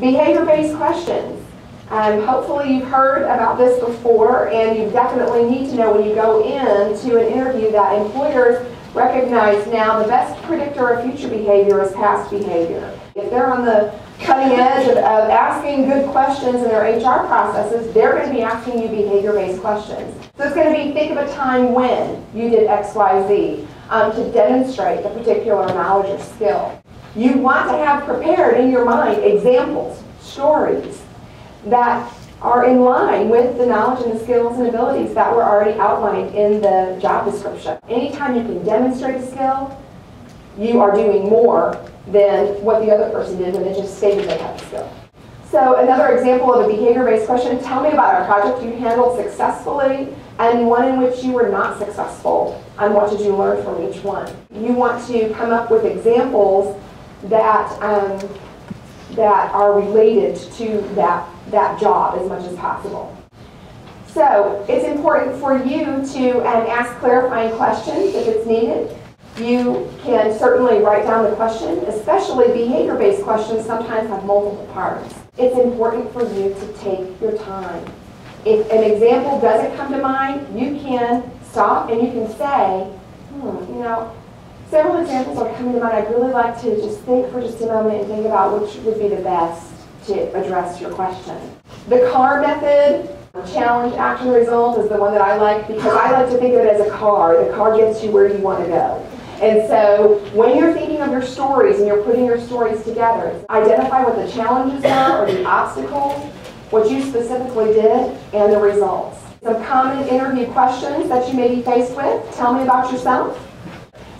Behavior-based questions. Hopefully you've heard about this before, and you definitely need to know when you go into an interview that employers recognize now the best predictor of future behavior is past behavior. If they're on the cutting edge of asking good questions in their HR processes, they're going to be asking you behavior-based questions. So it's going to be, think of a time when you did X, Y, Z to demonstrate a particular knowledge or skill. You want to have prepared in your mind examples, stories that are in line with the knowledge and the skills and abilities that were already outlined in the job description. Anytime you can demonstrate a skill, you are doing more than what the other person did when they just stated they had a skill. So another example of a behavior-based question, tell me about a project you handled successfully and one in which you were not successful, and what did you learn from each one? You want to come up with examples that are related to that job as much as possible. So it's important for you to ask clarifying questions if it's needed. You can certainly write down the question, especially behavior-based questions sometimes have multiple parts. It's important for you to take your time. If an example doesn't come to mind, you can stop and you can say, several examples are coming to mind. I'd really like to just think for just a moment and think about which would be the best to address your question. The CAR method, challenge, action, result, is the one that I like because I like to think of it as a car. The car gets you where you want to go. And so when you're thinking of your stories and you're putting your stories together, identify what the challenges are or the obstacles, what you specifically did, and the results. Some common interview questions that you may be faced with. Tell me about yourself.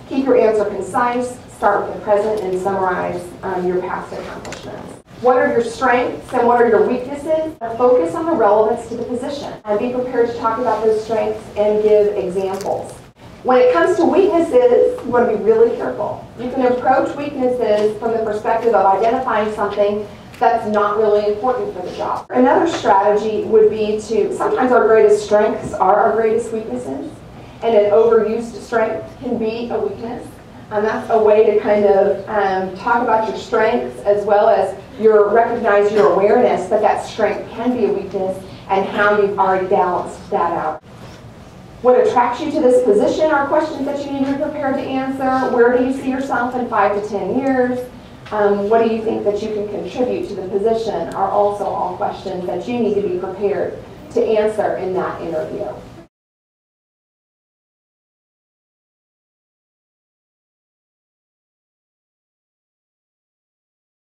Keep your answer concise, start with the present, and summarize your past accomplishments. What are your strengths and what are your weaknesses? Focus on the relevance to the position and be prepared to talk about those strengths and give examples. When it comes to weaknesses, you want to be really careful. You can approach weaknesses from the perspective of identifying something that's not really important for the job. Another strategy would be to, sometimes our greatest strengths are our greatest weaknesses, and an overused strength can be a weakness. And that's a way to kind of talk about your strengths as well as recognize your awareness that that strength can be a weakness and how you've already balanced that out. What attracts you to this position are questions that you need to be prepared to answer. Where do you see yourself in 5 to 10 years? What do you think that you can contribute to the position are also all questions that you need to be prepared to answer in that interview.